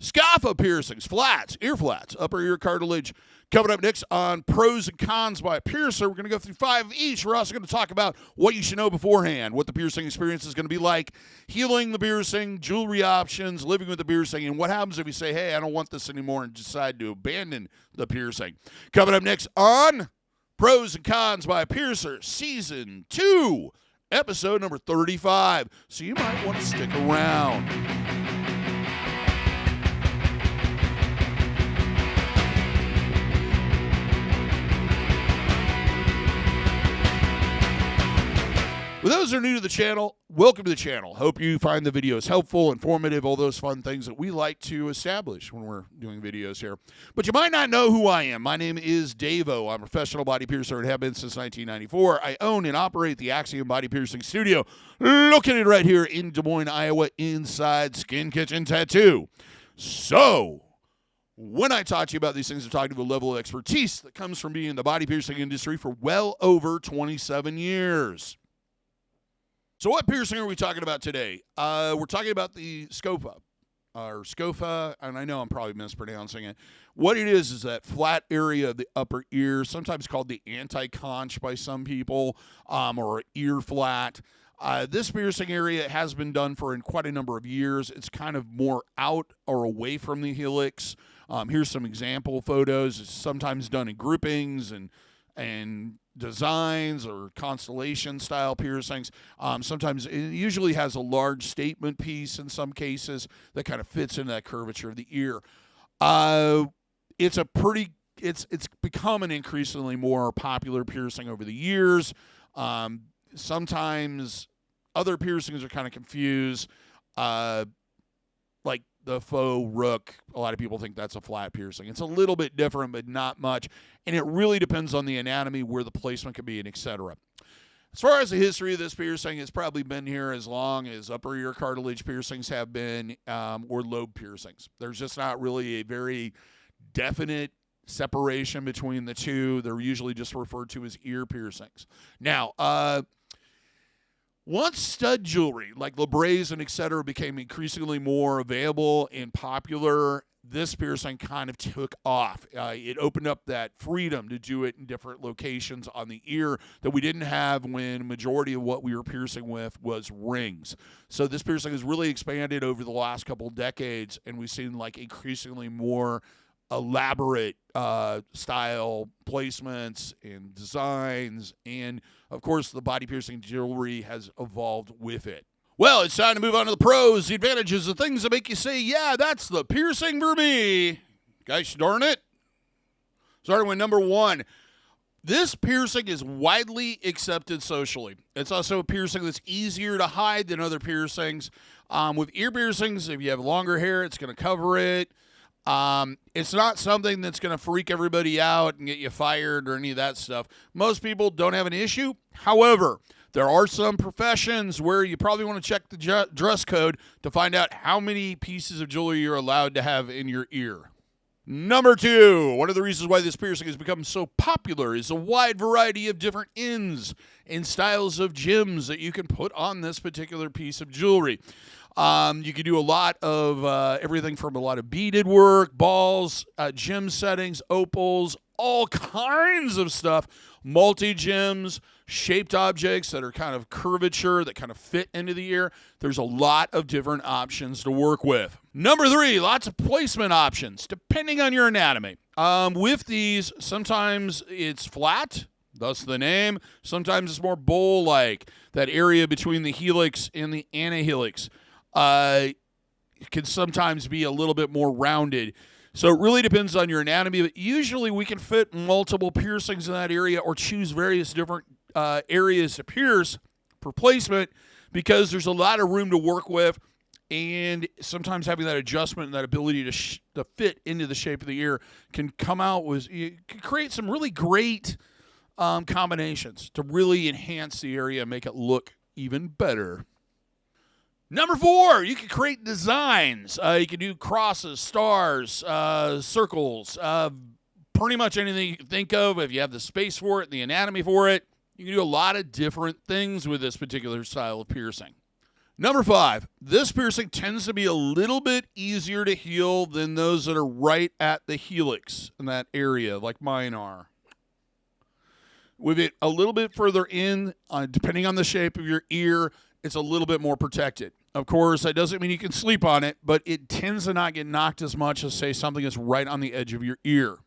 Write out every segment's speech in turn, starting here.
Scapha piercings, flats, ear flats, upper ear cartilage. Coming up next on pros and cons by a piercer, we're going to go through 5 of each. We're also going to talk about what you should know beforehand, what the piercing experience is going to be like, healing the piercing, jewelry options, living with the piercing, and what happens if you say, hey, I don't want this anymore, and decide to abandon the piercing. Coming up next on Pros and Cons by a Piercer, Season 2, episode number 35. So you might want to stick around. For those who are new to the channel, welcome to the channel. Hope you find the videos helpful, informative, all those fun things that we like to establish when we're doing videos here. But you might not know who I am. My name is DaVo. I'm a professional body piercer and have been since 1994. I own and operate the Axiom Body Piercing Studio, located right here in Des Moines, Iowa, inside Skin Kitchen Tattoo. So, when I talk to you about these things, I'm talking to a level of expertise that comes from being in the body piercing industry for well over 27 years. So what piercing are we talking about today? We're talking about the Scapha, or Scapha, and I know I'm probably mispronouncing it. What it is that flat area of the upper ear, sometimes called the anti-conch by some people, or ear flat. This piercing area has been done for quite a number of years. It's kind of more out or away from the helix. Here's some example photos. It's sometimes done in groupings and designs or constellation style piercings. Sometimes it usually has a large statement piece in some cases that kind of fits into that curvature of the ear. It's become an increasingly more popular piercing over the years. Sometimes other piercings are kind of confused, like the faux rook. A lot of people think that's a flat piercing. It's a little bit different, but not much. And it really depends on the anatomy, where the placement can be, and etc. As far as the history of this piercing, it's probably been here as long as upper ear cartilage piercings have been, or lobe piercings. There's just not really a very definite separation between the two. They're usually just referred to as ear piercings. Now, once stud jewelry like labrays and etc. became increasingly more available and popular, this piercing kind of took off. It opened up that freedom to do it in different locations on the ear that we didn't have when majority of what we were piercing with was rings. So this piercing has really expanded over the last couple decades, and we've seen like increasingly more elaborate style placements and designs, and of course the body piercing jewelry has evolved with it. Well, it's time to move on to the pros, the advantages, the things that make you say, yeah, that's the piercing for me. Gosh darn it. Starting with number 1. This piercing is widely accepted socially. It's also a piercing that's easier to hide than other piercings. With ear piercings, if you have longer hair, it's going to cover it. It's not something that's going to freak everybody out and get you fired or any of that stuff. Most people don't have an issue. However, there are some professions where you probably want to check the dress code to find out how many pieces of jewelry you're allowed to have in your ear. Number 2, one of the reasons why this piercing has become so popular is a wide variety of different ends and styles of gems that you can put on this particular piece of jewelry. You can do a lot of everything from a lot of beaded work, balls, gem settings, opals, all kinds of stuff, multi-gems, shaped objects that are kind of curvature, that kind of fit into the ear. There's a lot of different options to work with. Number 3, lots of placement options, depending on your anatomy. With these, sometimes it's flat, thus the name. Sometimes it's more bowl-like, that area between the helix and the anahelix. It can sometimes be a little bit more rounded. So it really depends on your anatomy, but usually we can fit multiple piercings in that area or choose various different areas to pierce for placement because there's a lot of room to work with, and sometimes having that adjustment and that ability to fit into the shape of the ear can come out with, you can create some really great combinations to really enhance the area and make it look even better. Number 4, you can create designs. You can do crosses, stars, circles, pretty much anything you can think of. If you have the space for it, the anatomy for it, you can do a lot of different things with this particular style of piercing. Number 5, this piercing tends to be a little bit easier to heal than those that are right at the helix in that area, like mine are. With it a little bit further in, depending on the shape of your ear, it's a little bit more protected. Of course, that doesn't mean you can sleep on it, but it tends to not get knocked as much as, say, something that's right on the edge of your ear.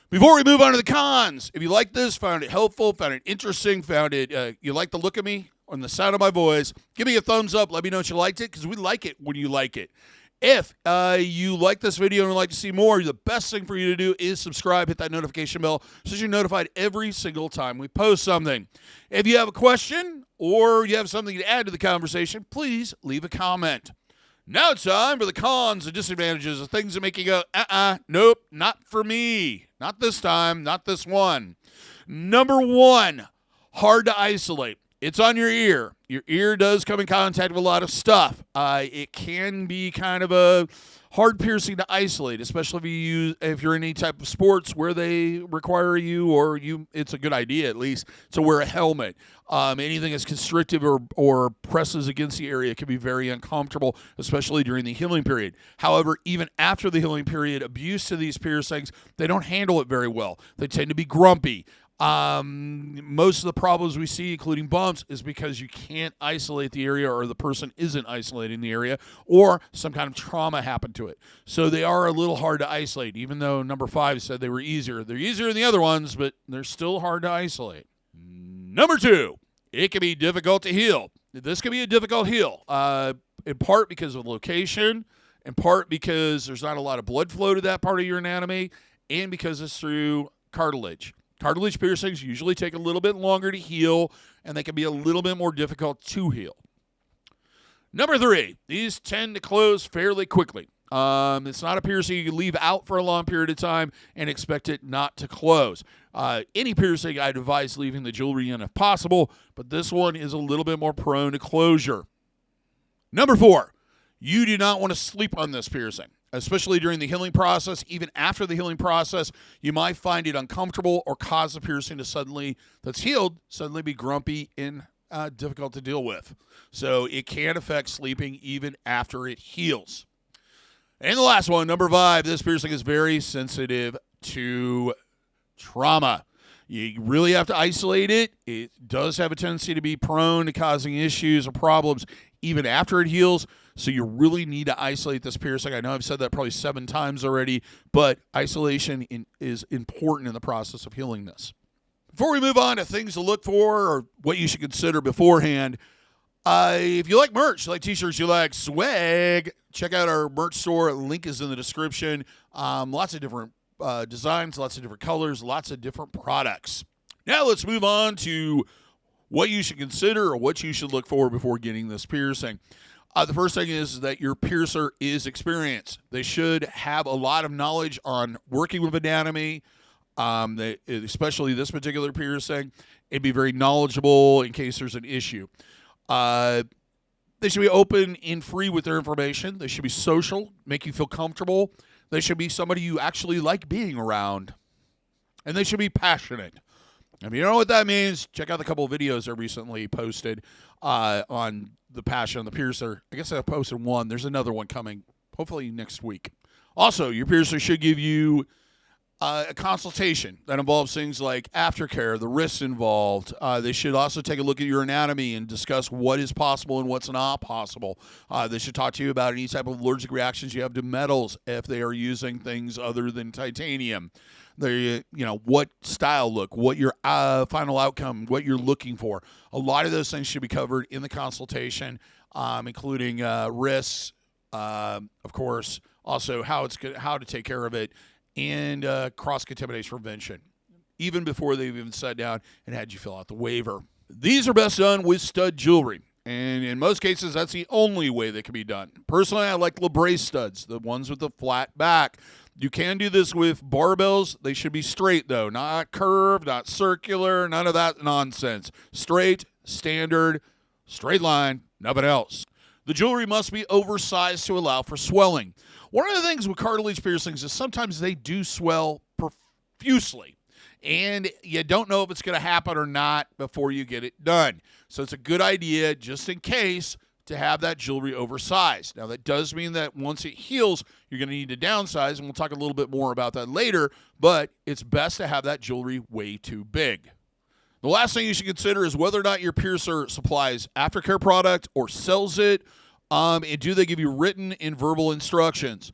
Before we move on to the cons, if you like this, found it helpful, found it interesting, found it, you like the look of me and the sound of my voice, give me a thumbs up. Let me know if you liked it, because we like it when you like it. If you like this video and would like to see more, the best thing for you to do is subscribe, hit that notification bell so you're notified every single time we post something. If you have a question or you have something to add to the conversation, please leave a comment. Now it's time for the cons and disadvantages of things that make you go, nope, not for me. Not this time, not this one. Number 1, hard to isolate. It's on your ear. Your ear does come in contact with a lot of stuff. It can be kind of a hard piercing to isolate, especially if you're in any type of sports where they require it's a good idea at least to wear a helmet. Anything that's constrictive or presses against the area can be very uncomfortable, especially during the healing period. However, even after the healing period, abuse to these piercings, they don't handle it very well. They tend to be grumpy. Most of the problems we see, including bumps, is because you can't isolate the area, or the person isn't isolating the area, or some kind of trauma happened to it. So they are a little hard to isolate, even though number 5 said they were easier. They're easier than the other ones, but they're still hard to isolate. Number 2, it can be difficult to heal. This can be a difficult heal, in part because of location, in part because there's not a lot of blood flow to that part of your anatomy, and because it's through cartilage. Cartilage piercings usually take a little bit longer to heal, and they can be a little bit more difficult to heal. Number 3, these tend to close fairly quickly. It's not a piercing you can leave out for a long period of time and expect it not to close. Any piercing, I'd advise leaving the jewelry in if possible, but this one is a little bit more prone to closure. Number 4, you do not want to sleep on this piercing. Especially during the healing process. Even after the healing process, you might find it uncomfortable or cause the piercing that's healed suddenly be grumpy and difficult to deal with. So it can affect sleeping even after it heals. And the last one, number 5, this piercing is very sensitive to trauma. You really have to isolate it. It does have a tendency to be prone to causing issues or problems even after it heals. So you really need to isolate this piercing. I know I've said that probably 7 times already, but isolation is important in the process of healing this. Before we move on to things to look for or what you should consider beforehand, if you like merch, you like t-shirts, you like swag, check out our merch store. Link is in the description. Lots of different designs, lots of different colors, lots of different products. Now let's move on to what you should consider or what you should look for before getting this piercing. The first thing is that your piercer is experienced. They should have a lot of knowledge on working with anatomy, especially this particular piercing, and be very knowledgeable in case there's an issue. They should be open and free with their information. They should be social, make you feel comfortable. They should be somebody you actually like being around. And they should be passionate. If you don't know what that means, check out the couple of videos I recently posted on the passion of the piercer. I guess I posted one. There's another one coming, hopefully next week. Also, your piercer should give you a consultation that involves things like aftercare, the risks involved. They should also take a look at your anatomy and discuss what is possible and what's not possible. They should talk to you about any type of allergic reactions you have to metals if they are using things other than titanium. What style look, what your final outcome, what you're looking for. A lot of those things should be covered in the consultation, including risks, of course, also how to take care of it, and cross-contamination prevention, even before they've even sat down and had you fill out the waiver. These are best done with stud jewelry, and in most cases, that's the only way they can be done. Personally, I like LeBray studs, the ones with the flat back. You can do this with barbells. They should be straight, though, not curved, not circular, none of that nonsense. Straight, standard, straight line, nothing else. The jewelry must be oversized to allow for swelling. One of the things with cartilage piercings is sometimes they do swell profusely, and you don't know if it's going to happen or not before you get it done. So it's a good idea, just in case, to have that jewelry oversized. Now, that does mean that once it heals, you're going to need to downsize, and we'll talk a little bit more about that later, but it's best to have that jewelry way too big. The last thing you should consider is whether or not your piercer supplies aftercare product or sells it, and do they give you written and verbal instructions.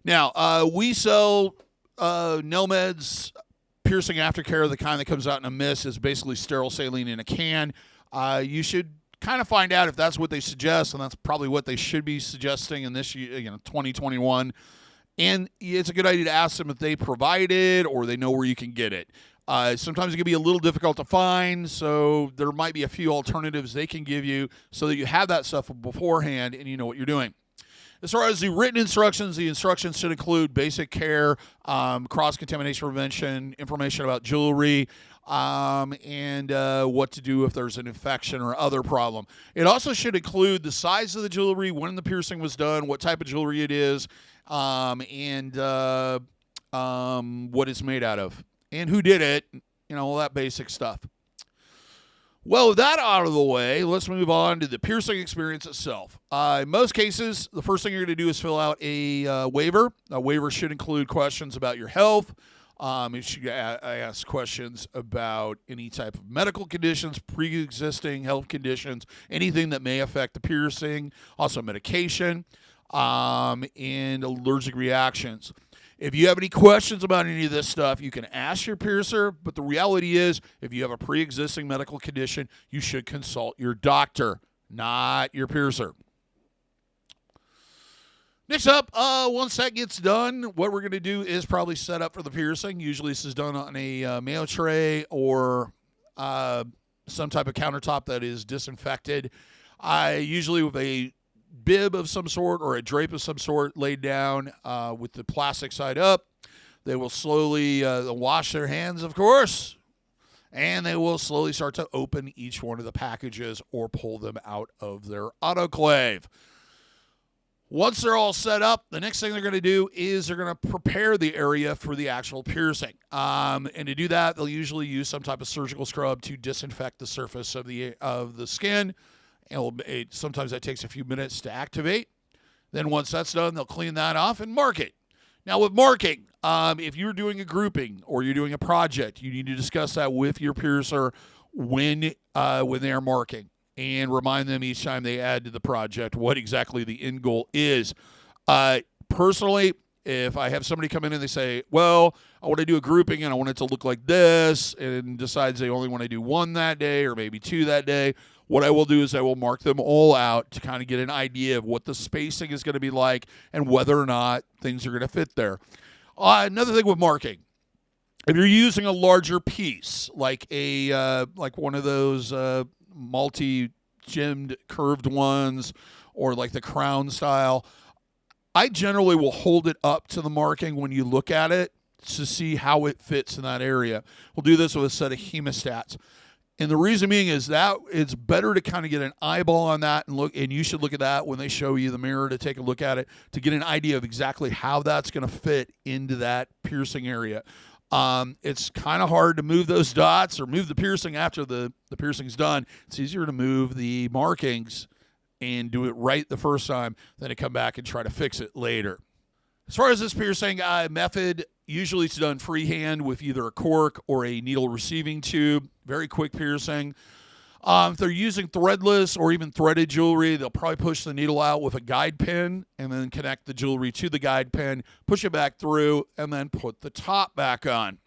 Now, we sell Nelmed's piercing aftercare, the kind that comes out in a mist, is basically sterile saline in a can. You should kind of find out if that's what they suggest, and that's probably what they should be suggesting in this year, 2021. And it's a good idea to ask them if they provide it or they know where you can get it. Sometimes it can be a little difficult to find, so there might be a few alternatives they can give you so that you have that stuff beforehand and you know what you're doing. As far as the written instructions, the instructions should include basic care, cross-contamination prevention, information about jewelry, and what to do if there's an infection or other problem. It also should include the size of the jewelry, when the piercing was done, what type of jewelry it is, and what it's made out of, and who did it, all that basic stuff. Well, with that out of the way, let's move on to the piercing experience itself. In most cases, the first thing you're going to do is fill out a waiver. A waiver should include questions about your health. It should ask questions about any type of medical conditions, pre-existing health conditions, anything that may affect the piercing, also medication, and allergic reactions. If you have any questions about any of this stuff, you can ask your piercer, but the reality is, if you have a pre-existing medical condition, you should consult your doctor, not your piercer. Next up, once that gets done, what we're going to do is probably set up for the piercing. Usually this is done on a mayo tray or some type of countertop that is disinfected. Usually with a bib of some sort or a drape of some sort laid down with the plastic side up. They will slowly wash their hands, of course, and they will slowly start to open each one of the packages or pull them out of their autoclave. Once they're all set up, the next thing they're going to do is they're going to prepare the area for the actual piercing. And to do that, they'll usually use some type of surgical scrub to disinfect the surface of the skin. And sometimes that takes a few minutes to activate. Then once that's done, they'll clean that off and mark it. Now with marking, if you're doing a grouping or you're doing a project, you need to discuss that with your piercer when they are marking, and remind them each time they add to the project what exactly the end goal is. Personally, if I have somebody come in and they say, well, I want to do a grouping and I want it to look like this, and decides they only want to do one that day or maybe two that day, what I will do is I will mark them all out to kind of get an idea of what the spacing is going to be like and whether or not things are going to fit there. Another thing with marking, if you're using a larger piece, like one of those multi-gemmed curved ones or like the crown style, I generally will hold it up to the marking when you look at it to see how it fits in that area. We'll do this with a set of hemostats. And the reason being is that it's better to kind of get an eyeball on that and you should look at that when they show you the mirror to take a look at it to get an idea of exactly how that's going to fit into that piercing area. It's kind of hard to move those dots or move the piercing after the piercing's done. It's easier to move the markings and do it right the first time than to come back and try to fix it later. As far as this piercing method, usually it's done freehand with either a cork or a needle receiving tube. Very quick piercing. If they're using threadless or even threaded jewelry, they'll probably push the needle out with a guide pin and then connect the jewelry to the guide pin, push it back through, and then put the top back on.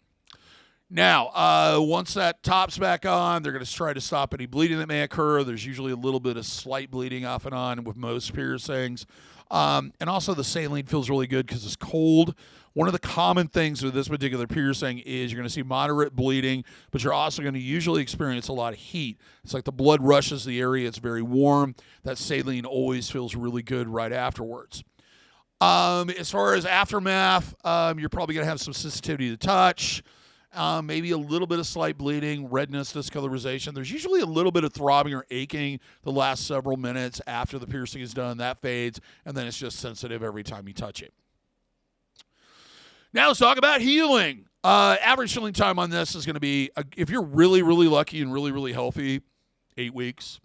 Now, once that top's back on, they're going to try to stop any bleeding that may occur. There's usually a little bit of slight bleeding off and on with most piercings. And also the saline feels really good because it's cold. One of the common things with this particular piercing is you're going to see moderate bleeding, but you're also going to usually experience a lot of heat. It's like the blood rushes the area. It's very warm. That saline always feels really good right afterwards. As far as aftermath, you're probably going to have some sensitivity to touch, maybe a little bit of slight bleeding, redness, discolorization. There's usually a little bit of throbbing or aching the last several minutes after the piercing is done. That fades, and then it's just sensitive every time you touch it. Now let's talk about healing. Average healing time on this is going to be, if you're really, really lucky and really, really healthy, 8 weeks.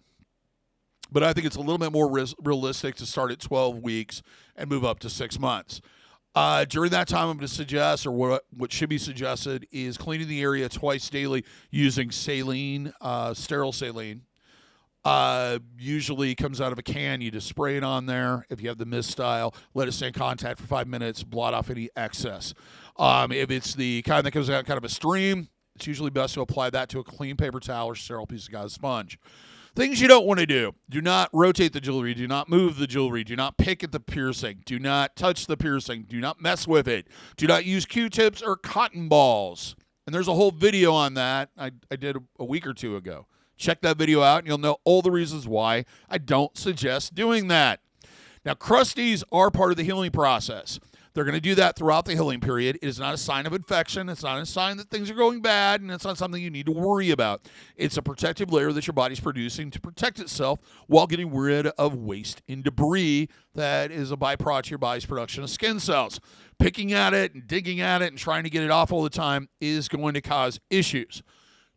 But I think it's a little bit more realistic to start at 12 weeks and move up to 6 months. During that time, I'm going to suggest, or what should be suggested, is cleaning the area twice daily using saline, sterile saline. Usually comes out of a can. You just spray it on there. If you have the mist style, let it stay in contact for 5 minutes, blot off any excess. If it's the kind that comes out kind of a stream, it's usually best to apply that to a clean paper towel or sterile piece of gauze sponge. Things you don't want to do. Do not rotate the jewelry. Do not move the jewelry. Do not pick at the piercing. Do not touch the piercing. Do not mess with it. Do not use Q-tips or cotton balls. And there's a whole video on that I did a week or two ago. Check that video out, and you'll know all the reasons why I don't suggest doing that. Now, crusties are part of the healing process. They're going to do that throughout the healing period. It is not a sign of infection. It's not a sign that things are going bad, and it's not something you need to worry about. It's a protective layer that your body's producing to protect itself while getting rid of waste and debris that is a byproduct of your body's production of skin cells. Picking at it and digging at it and trying to get it off all the time is going to cause issues.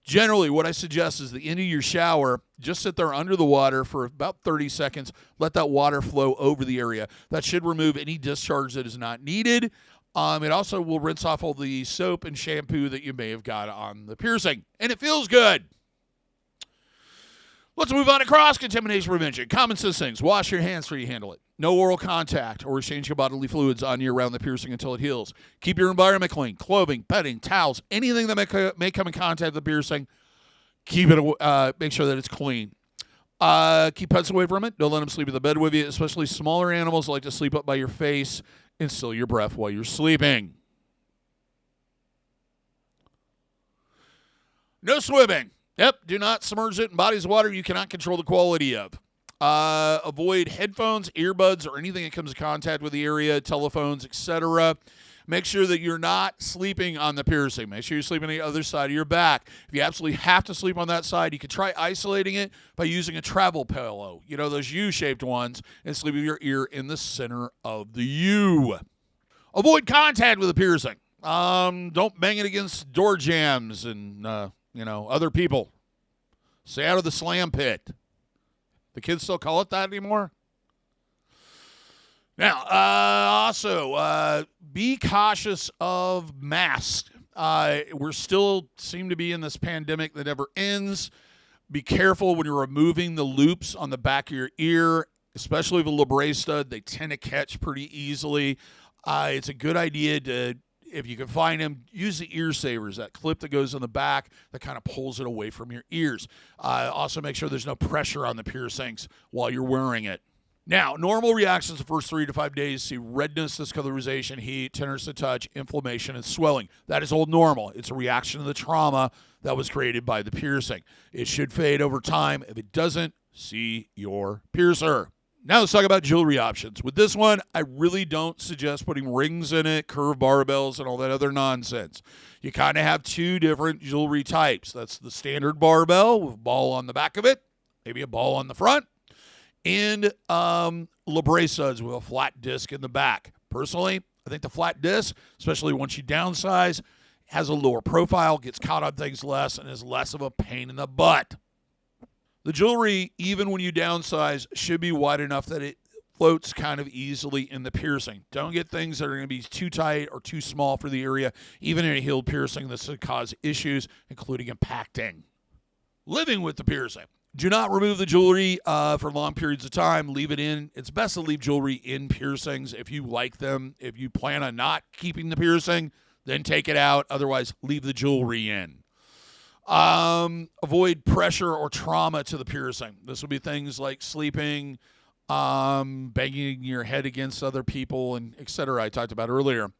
Generally, what I suggest is the end of your shower, just sit there under the water for about 30 seconds. Let that water flow over the area. That should remove any discharge that is not needed. It also will rinse off all the soap and shampoo that you may have got on the piercing. And it feels good. Let's move on to cross-contamination prevention. Common sense things. Wash your hands before you handle it. No oral contact or exchange of bodily fluids on you around the piercing until it heals. Keep your environment clean. Clothing, bedding, towels, anything that may come in contact with the piercing, keep it. Make sure that it's clean. Keep pets away from it. Don't let them sleep in the bed with you, especially smaller animals like to sleep up by your face and steal your breath while you're sleeping. No swimming. Yep, do not submerge it in bodies of water you cannot control the quality of. Avoid headphones, earbuds, or anything that comes in contact with the area, telephones, etc. Make sure that you're not sleeping on the piercing. Make sure you're sleeping on the other side of your back. If you absolutely have to sleep on that side, you can try isolating it by using a travel pillow. You know, those U-shaped ones, and sleep with your ear in the center of the U. Avoid contact with the piercing. Don't bang it against door jambs and, other people. Stay out of the slam pit. The kids still call it that anymore? Now, also, be cautious of masks. We're still seem to be in this pandemic that never ends. Be careful when you're removing the loops on the back of your ear, especially with a labrae stud. They tend to catch pretty easily. It's a good idea to, if you can find them, use the ear savers, that clip that goes in the back that kind of pulls it away from your ears. Also make sure there's no pressure on the piercings while you're wearing it. Now, normal reactions the first 3 to 5 days see redness, discolorization, heat, tenderness to touch, inflammation, and swelling. That is all normal. It's a reaction to the trauma that was created by the piercing. It should fade over time. If it doesn't, see your piercer. Now let's talk about jewelry options. With this one, I really don't suggest putting rings in it, curved barbells, and all that other nonsense. You kind of have two different jewelry types. That's the standard barbell with a ball on the back of it, maybe a ball on the front, and labrae studs with a flat disc in the back. Personally, I think the flat disc, especially once you downsize, has a lower profile, gets caught on things less, and is less of a pain in the butt. The jewelry, even when you downsize, should be wide enough that it floats kind of easily in the piercing. Don't get things that are going to be too tight or too small for the area. Even in a healed piercing, this could cause issues, including impacting. Living with the piercing. Do not remove the jewelry for long periods of time. Leave it in. It's best to leave jewelry in piercings if you like them. If you plan on not keeping the piercing, then take it out. Otherwise, leave the jewelry in. Avoid pressure or trauma to the piercing. This will be things like sleeping, banging your head against other people, and etc. I talked about earlier.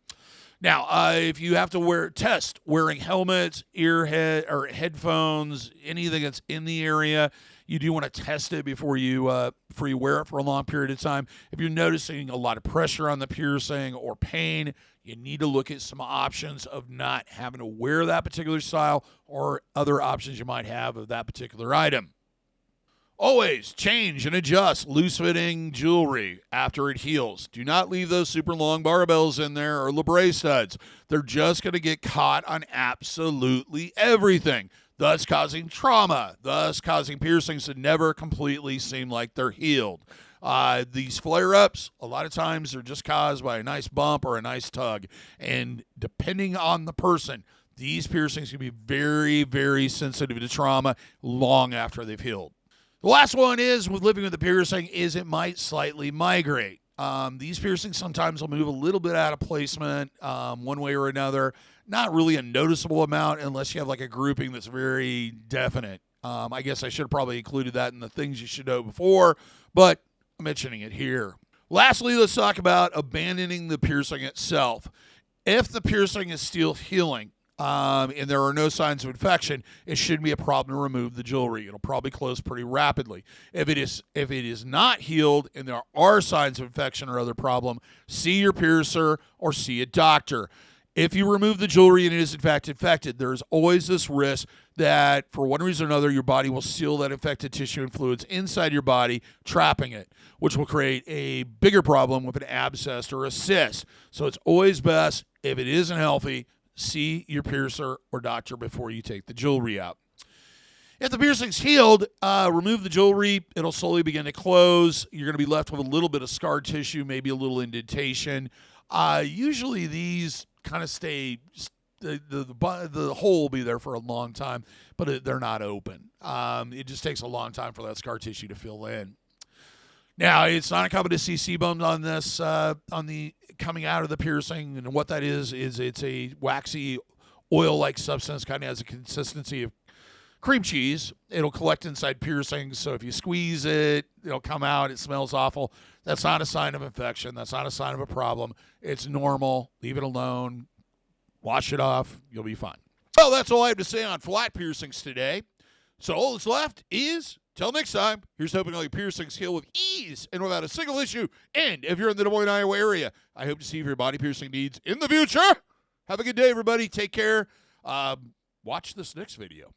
Now, if you have to wearing helmets, headphones, anything that's in the area, you do want to test it before you wear it for a long period of time. If you're noticing a lot of pressure on the piercing or pain, you need to look at some options of not having to wear that particular style or other options you might have of that particular item. Always change and adjust loose-fitting jewelry after it heals. Do not leave those super long barbells in there or labrae studs. They're just going to get caught on absolutely everything. thus causing trauma, thus causing piercings that never completely seem like they're healed. These flare-ups, a lot of times, are just caused by a nice bump or a nice tug. And depending on the person, these piercings can be very, very sensitive to trauma long after they've healed. The last one is, with living with a piercing, is it might slightly migrate. These piercings sometimes will move a little bit out of placement one way or another. Not really a noticeable amount unless you have like a grouping that's very definite. I guess I should have probably included that in the things you should know before, but I'm mentioning it here. Lastly, let's talk about abandoning the piercing itself. If the piercing is still healing and there are no signs of infection, it shouldn't be a problem to remove the jewelry. It'll probably close pretty rapidly. If it is not healed and there are signs of infection or other problem, see your piercer or see a doctor. If you remove the jewelry and it is in fact infected, there's always this risk that for one reason or another, your body will seal that infected tissue and fluids inside your body, trapping it, which will create a bigger problem with an abscess or a cyst. So it's always best, if it isn't healthy, see your piercer or doctor before you take the jewelry out. If the piercing's healed, remove the jewelry. It'll slowly begin to close. You're going to be left with a little bit of scar tissue, maybe a little indentation. Usually these kind of stay, the hole will be there for a long time, but they're not open. It just takes a long time for that scar tissue to fill in. Now, it's not uncommon to see sebum on this, on the coming out of the piercing, and what that is it's a waxy oil-like substance, kind of has a consistency of cream cheese. It'll collect inside piercings, so if you squeeze it, it'll come out. It smells awful. That's not a sign of infection. That's not a sign of a problem. It's normal. Leave it alone. Wash it off. You'll be fine. Well, that's all I have to say on flat piercings today. So all that's left is, till next time, here's hoping all your piercings heal with ease and without a single issue. And if you're in the Des Moines, Iowa area, I hope to see you for your body piercing needs in the future. Have a good day, everybody. Take care. Watch this next video.